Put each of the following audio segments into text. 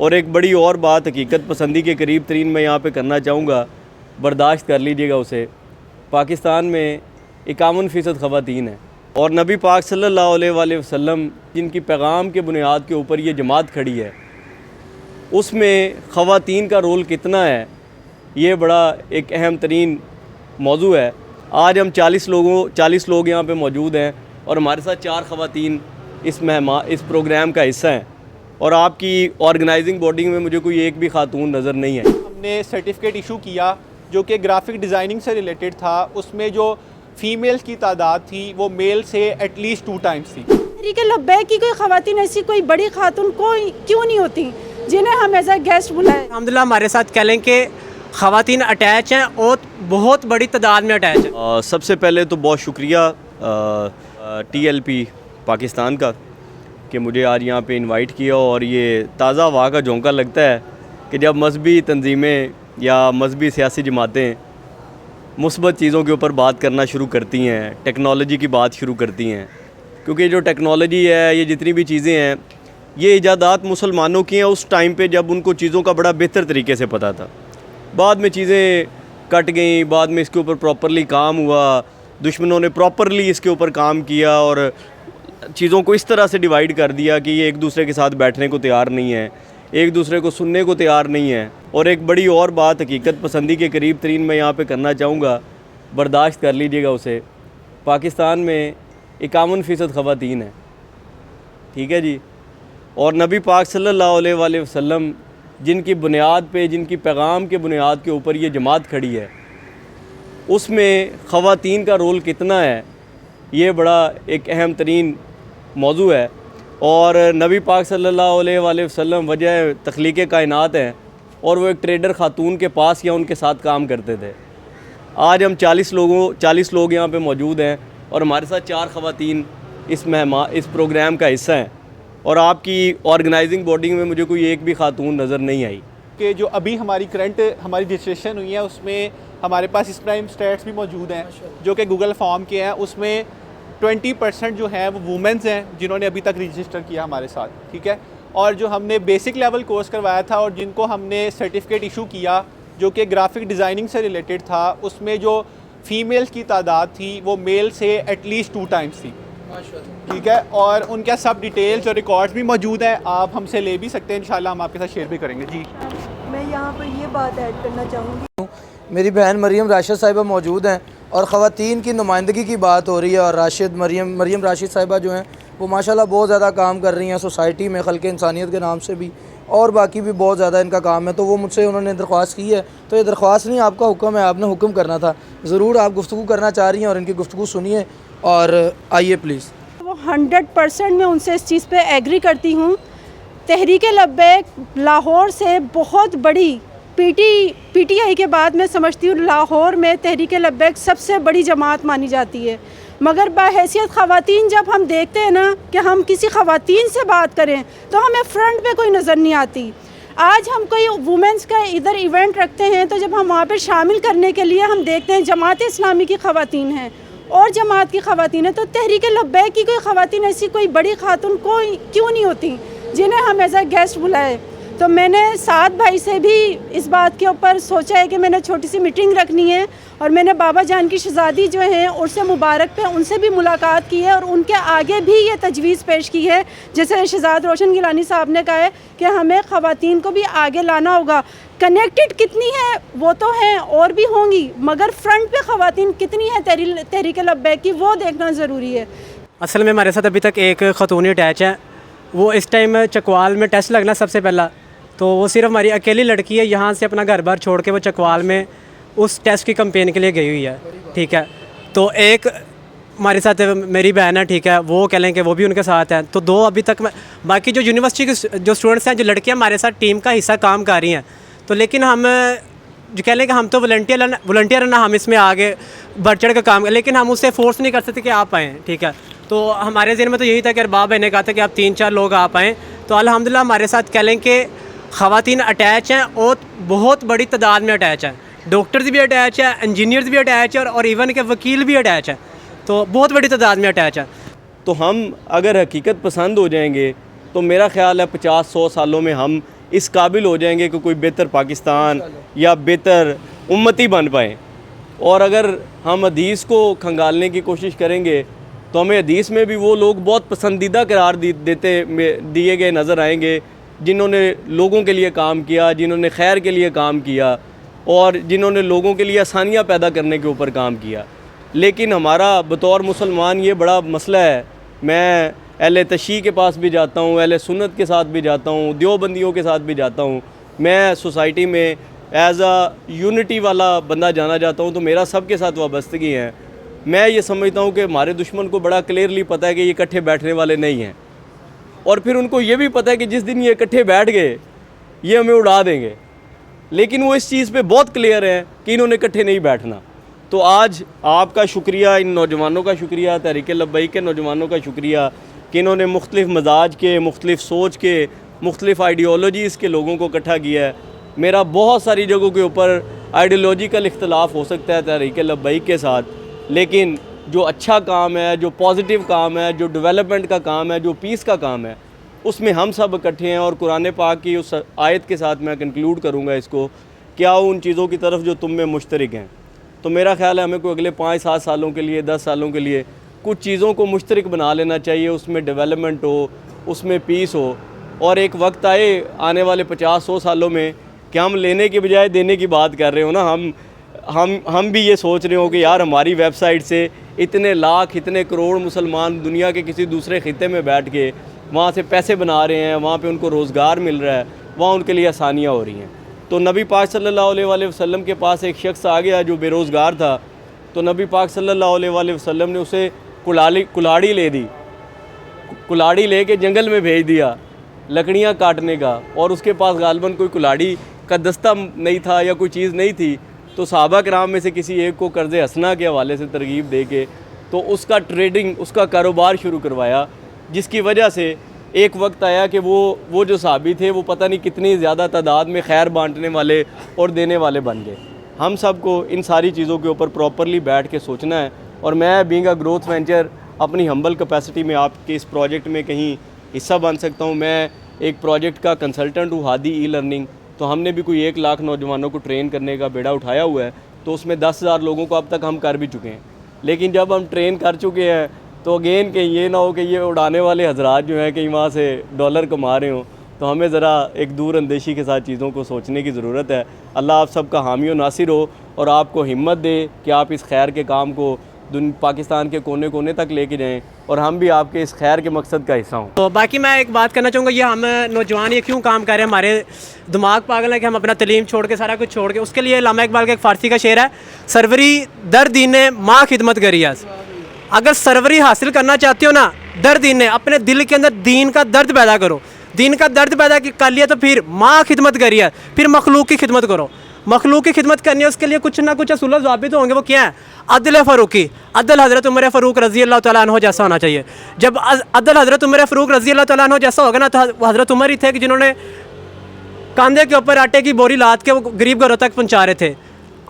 और एक बड़ी और बात हकीकत पसंदी के करीब तरीन मैं यहाँ पे करना चाहूँगा, बर्दाश्त कर लीजिएगा उसे। पाकिस्तान में 51% ख़वातीन है और नबी पाक सल्लल्लाहु अलैहि वसल्लम जिनकी पैगाम के बुनियाद के ऊपर ये जमात खड़ी है, उसमें ख़वातीन का रोल कितना है, ये बड़ा एक अहम तरीन मौजू है। आज हम 40 लोग यहाँ पे मौजूद हैं और हमारे साथ 4 ख़वातीन इस प्रोग्राम का हिस्सा हैं और आपकी ऑर्गेनाइजिंग बॉडी में मुझे कोई एक भी खातून नज़र नहीं है। हमने सर्टिफिकेट इशू किया जो कि ग्राफिक डिज़ाइनिंग से रिलेटेड था। उसमें जो फ़ीमेल्स की तादाद थी वो मेल से एटलीस्ट 2 टाइम्स थी। तहरीक लब्बैक की कोई ख़वातीन ऐसी कोई बड़ी खातून कोई क्यों नहीं होती जिन्हें हम एज अ गेस्ट बुलाएं? अल्हम्दुलिल्लाह हमारे साथ कह लें कि ख़वातीन अटैच हैं और बहुत बड़ी तादाद में अटैच हैं। सबसे पहले तो बहुत शुक्रिया TLP पाकिस्तान का कि मुझे आज यहाँ पे इनवाइट किया और ये ताज़ा हवा का झोंका लगता है कि जब मजहबी तंजीमें या मजहबी सियासी जमातें मुस्बत चीज़ों के ऊपर बात करना शुरू करती हैं, टेक्नोलॉजी की बात शुरू करती हैं। क्योंकि जो टेक्नोलॉजी है, ये जितनी भी चीज़ें हैं, ये इजादात मुसलमानों की हैं उस टाइम पे जब उनको चीज़ों का बड़ा बेहतर तरीके से पता था। बाद में चीज़ें कट गई, बाद में इसके ऊपर प्रॉपरली काम हुआ, दुश्मनों ने प्रॉपरली इसके ऊपर काम किया और चीज़ों को इस तरह से डिवाइड कर दिया कि ये एक दूसरे के साथ बैठने को तैयार नहीं है, एक दूसरे को सुनने को तैयार नहीं है। और एक बड़ी और बात हकीकत पसंदी के करीब तरीन मैं यहाँ पे करना चाहूँगा, बर्दाश्त कर लीजिएगा उसे। पाकिस्तान में 51% ख़वातीन है, ठीक है जी। और नबी पाक सल्लल्लाहु अलैहि वसल्लम जिनकी बुनियाद पे, जिनकी पैगाम के बुनियाद के ऊपर ये जमात खड़ी है, उसमें ख़वातीन का रोल कितना है, ये बड़ा एक अहम तरीन मौजू है। और नबी पाक सल्लल्लाहु अलैहि वसल्लम वजह तख्लीक़ कायनात हैं और वो एक ट्रेडर ख़ातून के पास या उनके साथ काम करते थे। आज हम 40 लोग यहाँ पे मौजूद हैं और हमारे साथ 4 ख़वातीन इस प्रोग्राम का हिस्सा हैं और आपकी ऑर्गेनाइजिंग बॉडी में मुझे कोई एक भी खातून नज़र नहीं आई। कि जो अभी हमारी रजिस्ट्रेशन हुई है उसमें हमारे पास इस प्राइम स्टैट्स भी मौजूद हैं जो कि गूगल फॉर्म के हैं। उसमें 20% जो हैं वो वुमेंस हैं जिन्होंने अभी तक रजिस्टर किया हमारे साथ, ठीक है। और जो हमने बेसिक लेवल कोर्स करवाया था और जिनको हमने सर्टिफिकेट इशू किया जो कि ग्राफिक डिज़ाइनिंग से रिलेटेड था, उसमें जो फ़ीमेल्स की तादाद थी वो मेल से एटलीस्ट 2 टाइम्स थी, ठीक है। और उनके सब डिटेल्स और रिकॉर्ड्स भी मौजूद हैं, आप हमसे ले भी सकते हैं, इंशाल्लाह हम आपके साथ शेयर भी करेंगे। जी, मैं यहाँ पर ये बात ऐड करना चाहूँगी, मेरी बहन मरियम राशिद साहिबा मौजूद हैं और ख़वातीन की नुमाइंदगी की बात हो रही है और मरियम राशिद साहिबा जो हैं वो माशाल्लाह बहुत ज़्यादा काम कर रही हैं सोसाइटी में, खल्क़ इंसानियत के नाम से भी, और बाकी भी बहुत ज़्यादा इनका काम है। तो वो मुझसे उन्होंने दरख्वास्त की है, तो ये दरख्वास्त नहीं आपका हुक्म है, आपने हुक्म करना था। ज़रूर आप गुफ्तगू करना चाह रही हैं और इनकी गुफ्तगू सुनिए और आइए प्लीज़। वो 100% मैं उनसे इस चीज़ पे एग्री करती हूँ। तहरीक लब्बैक लाहौर से बहुत बड़ी PTI के बाद मैं समझती हूँ लाहौर में तहरीक लब्बैक सबसे बड़ी जमात मानी जाती है। मगर बाहैसियत ख़वातीन जब हम देखते हैं ना कि हम किसी ख़वातीन से बात करें तो हमें फ्रंट पे कोई नज़र नहीं आती। आज हम कोई वुमेंस का इधर इवेंट रखते हैं तो जब हम वहाँ पर शामिल करने के लिए हम देखते हैं जमात इस्लामी की ख़वातीन हैं और जमात की ख़वातीन है, तो तहरीक लब्बैक की कोई ख़वातीन ऐसी कोई बड़ी खातून कोई क्यों नहीं होती जिन्हें हम एज अ गेस्ट बुलाएं? तो मैंने साद भाई से भी इस बात के ऊपर सोचा है कि मैंने छोटी सी मीटिंग रखनी है और मैंने बाबा जान की शहज़ादी जो हैं उर्स मुबारक पे उनसे भी मुलाकात की है और उनके आगे भी ये तजवीज़ पेश की है, जैसे शहजाद रोशन गिलानी साहब ने कहा है कि हमें ख़वातीन को भी आगे लाना होगा। कनेक्टेड कितनी है वो तो हैं और भी होंगी, मगर फ्रंट पे ख़वातीन कितनी है तहरीक लब्बैक की वो देखना ज़रूरी है। असल में हमारे साथ अभी तक एक ख़तून अटैच है, वो इस टाइम चकवाल में टेस्ट लगना सबसे पहला, तो वो सिर्फ हमारी अकेली लड़की है, यहाँ से अपना घर बार छोड़ के वो चकवाल में उस टेस्ट की कैंपेन के लिए गई हुई है, ठीक है। तो एक हमारे साथ मेरी बहन है, ठीक है, वो कह लें कि वो भी उनके साथ हैं। तो 2 अभी तक बाकी जो यूनिवर्सिटी के जो स्टूडेंट्स हैं, जो लड़कियाँ हमारे साथ टीम का हिस्सा काम कर रही हैं, तो लेकिन हम जो कह लें कि हम तो वॉलंटियर ना, हम इसमें आगे बढ़ चढ़ कर काम, लेकिन हम उससे फोर्स नहीं कर सकते कि आप आएँ, ठीक है। तो हमारे ज़हन में तो यही था कि बाबा ने कहा था कि आप 3-4 लोग आ पाएँ। तो अल्हम्दुलिल्लाह हमारे साथ कह लें कि ख़वातीन अटैच हैं और बहुत बड़ी तादाद में अटैच हैं। डॉक्टर्स भी अटैच है, इंजीनियर्स भी अटैच है और इवन के वकील भी अटैच है, तो बहुत बड़ी तादाद में अटैच है। तो हम अगर हकीकत पसंद हो जाएंगे तो मेरा ख्याल है 50-100 सालों में हम इस काबिल हो जाएंगे कि कोई बेहतर पाकिस्तान या बेहतर उम्मती बन पाएँ। और अगर हम हदीस को खंगालने की कोशिश करेंगे तो हमें हदीस में भी वो लोग बहुत पसंदीदा करार दिए गए नज़र आएंगे जिन्होंने लोगों के लिए काम किया, जिन्होंने खैर के लिए काम किया और जिन्होंने लोगों के लिए आसानियाँ पैदा करने के ऊपर काम किया। लेकिन हमारा बतौर मुसलमान ये बड़ा मसला है। मैं अहले तशी के पास भी जाता हूँ, अहले सुन्नत के साथ भी जाता हूँ, देवबंदियों के साथ भी जाता हूँ। मैं सोसाइटी में एज़ आ यूनिटी वाला बंदा जाना जाता हूँ, तो मेरा सबके साथ वाबस्तगी है। मैं ये समझता हूँ कि हमारे दुश्मन को बड़ा क्लियरली पता है कि ये इकट्ठे बैठने वाले नहीं हैं, और फिर उनको ये भी पता है कि जिस दिन ये इकट्ठे बैठ गए ये हमें उड़ा देंगे। लेकिन वो इस चीज़ पे बहुत क्लियर है कि इन्होंने इकट्ठे नहीं बैठना। तो आज आपका शुक्रिया, इन नौजवानों का शुक्रिया, तहरीक लब्बैक के नौजवानों का शुक्रिया कि इन्होंने मुख्तलिफ़ मजाज के, मुख्तलिफ़ सोच के, मुख्तलिफ़ आइडियोलॉजीज़ के लोगों को इकट्ठा किया है। मेरा बहुत सारी जगहों के ऊपर आइडियोलॉजिकल इख्तलाफ हो सकता है तहरीक लब्बैक के साथ, लेकिन जो अच्छा काम है, जो पॉजिटिव काम है, जो डेवलपमेंट का काम है, जो पीस का काम है, उसमें हम सब इकट्ठे हैं। और कुरान पाक की उस आयत के साथ मैं कंक्लूड करूँगा इसको, क्या उन चीज़ों की तरफ जो तुम में मुश्तरक हैं। तो मेरा ख्याल है हमें कोई अगले 5-7 सालों के लिए, 10 सालों के लिए कुछ चीज़ों को मुश्तरक बना लेना चाहिए। उसमें डेवलपमेंट हो, उसमें पीस हो, और एक वक्त आए आने वाले 50-100 सालों में कि हम लेने के बजाय देने की बात कर रहे हो ना। हम भी ये सोच रहे हो कि यार हमारी वेबसाइट से इतने लाख, इतने करोड़ मुसलमान दुनिया के किसी दूसरे ख़ित्ते में बैठ के वहाँ से पैसे बना रहे हैं, वहाँ पे उनको रोज़गार मिल रहा है, वहाँ उनके लिए आसानियाँ हो रही हैं। तो नबी पाक सल्लल्लाहु अलैहि वसल्लम के पास एक शख्स आ गया जो बेरोज़गार था, तो नबी पाक सल्लल्लाहु अलैहि वसल्लम ने उसे कुल्हाड़ी ले दी, कुल्हाड़ी ले के जंगल में भेज दिया लकड़ियाँ काटने का, और उसके पास गालबन कोई कुल्हाड़ी का दस्ता नहीं था या कोई चीज़ नहीं थी। तो सहाबा किराम में से किसी एक को कर्ज़ हसना के हवाले से तरगीब दे के तो उसका ट्रेडिंग, उसका कारोबार शुरू करवाया, जिसकी वजह से एक वक्त आया कि वो जो सहाबी थे वो पता नहीं कितनी ज़्यादा तादाद में खैर बांटने वाले और देने वाले बन गए। हम सब को इन सारी चीज़ों के ऊपर प्रॉपरली बैठ के सोचना है। और मैं बीइंग अ ग्रोथ वेंचर अपनी हम्बल कैपेसिटी में आपके इस प्रोजेक्ट में कहीं हिस्सा बन सकता हूँ। मैं एक प्रोजेक्ट का कंसल्टेंट हूँ, हादी ई लर्निंग। तो हमने भी कोई 1 लाख नौजवानों को ट्रेन करने का बेड़ा उठाया हुआ है, तो उसमें 10,000 लोगों को अब तक हम कर भी चुके हैं। लेकिन जब हम ट्रेन कर चुके हैं तो अगेन कहीं ये ना हो कि ये उड़ाने वाले हजरात जो हैं कहीं वहाँ से डॉलर कमा रहे हों। तो हमें ज़रा एक दूर अंदेशी के साथ चीज़ों को सोचने की ज़रूरत है। अल्लाह आप सबका हामी व नासिर हो और आपको हिम्मत दे कि आप इस खैर के काम को पाकिस्तान के कोने कोने तक लेके जाएं, और हम भी आपके इस खैर के मकसद का हिस्सा हों। तो बाकी मैं एक बात करना चाहूँगा, ये हम नौजवान ये क्यों काम कर रहे हैं, हमारे दिमाग पागल है कि हम अपना तलीम छोड़ के सारा कुछ छोड़ के। उसके लिए अल्लामा इकबाल का एक फ़ारसी का शेर है, सरवरी दर दीने माँ खिदमत करिए। अगर सरवरी हासिल करना चाहते हो ना, दर दीने, अपने दिल के अंदर दीन का दर्द पैदा करो। दीन का दर्द पैदा कर लिया तो फिर माँ खिदमत करिए, फिर मखलूक की खिदमत करो। मखलूक की खिदमत करनी है, उसके लिए कुछ ना कुछ असूल ज़ाबित होंगे। वो क्या है? अदल फ़ारूकी, अदल हज़रत उमर फ़ारूक रज़ी अल्लाह तआला अन्हु जैसा होना चाहिए। जब अदल हज़रत उमर फ़ारूक रज़ी अल्लाह तआला अन्हु जैसा होगा ना, तो हज़रत उमर ही थे कि जिन्होंने कंधे के ऊपर आटे की बोरी लाद के वो गरीब घरों तक पहुँचा रहे थे।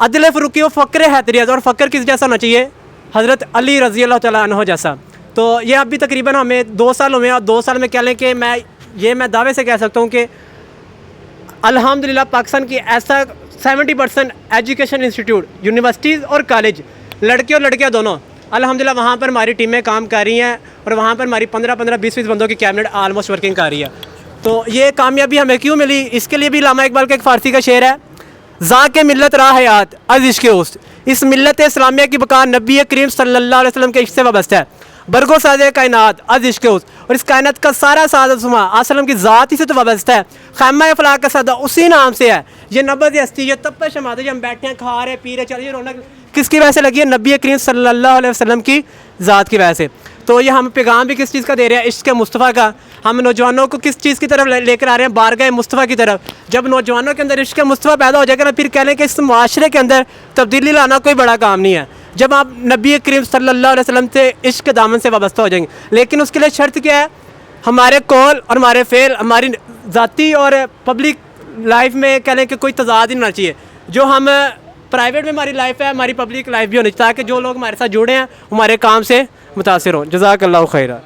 अदल फ़ारूकी वो फ़क्र हैतरियत, और फ़क्र किस जैसा होना चाहिए? हज़रत अली रज़ी अल्लाह तआला अन्हु जैसा। तो ये अभी तकरीबन हमें 2 साल हुए, और 2 साल में कह लें कि मैं दावे से कह सकता हूँ कि अल्हम्दुलिल्लाह पाकिस्तान की ऐसा 70% एजुकेशन इंस्टीट्यूट, यूनिवर्सिटीज़ और कॉलेज, लड़के और लड़कियाँ दोनों, अल्हम्दुलिल्लाह वहाँ पर हमारी टीमें काम कर रही हैं, और वहाँ पर हमारी 15-15, 20-20 बंदों की कैबिनेट आलमोस्ट वर्किंग कर रही है। तो ये कामयाबी हमें क्यों मिली, इसके लिए भी अल्लामा इकबाल का एक फ़ारसी का शेर है, ज़ाके मिल्लत राह हयात अज़ इश्क़ उस्त। इस मिल्लत इस्लामिया की बका नबी करीम सल्लल्लाहु अलैहि वसल्लम के इश्क़ से वाबस्ता है। बरगो साज़े कायनात अज़ इश्क़ उस्त, और इस कायनात का सारा सादा आसलम की ज़ात ही से तो वाबस्ता है। खैमा फलाह का सादा उसी नाम से है। ये नबज़ हस्ती, ये तपश हमारे, हम बैठे हैं, खा रहे पी रहे, चल, ये रौनक किसकी वजह से लगी है? नबी करीम सल्लल्लाहु अलैहि वसल्लम की ज़ात की वजह से। तो ये हम पैगाम भी किस चीज़ का दे रहे हैं? इश्क़ मुस्तफ़ा का। हम नौजवानों को किस चीज़ की तरफ लेकर आ रहे हैं? बारगाह मुस्तफ़ा की तरफ। जब नौजवानों के अंदर इश्क़ मुस्तफ़ा पैदा हो जाएगा ना, फिर कह लें कि इस माशरे के अंदर तब्दीली लाना कोई बड़ा काम नहीं है। जब आप नबी करीम सल्लल्लाहु अलैहि वसल्लम से इश्क़ दामन से वाबस्ता हो जाएंगे। लेकिन उसके लिए शर्त क्या है? हमारे कौल और हमारे फ़ेल, हमारी ज़ाती और पब्लिक लाइफ में कह लें कि कोई तज़ाद ही नहीं होना चाहिए। जो हम प्राइवेट में हमारी लाइफ है, हमारी पब्लिक लाइफ भी होनी चाहिए, ताकि जो लोग हमारे साथ जुड़े हैं हमारे काम से मुतासिर हों। जज़ाकल्लाहु खैरा।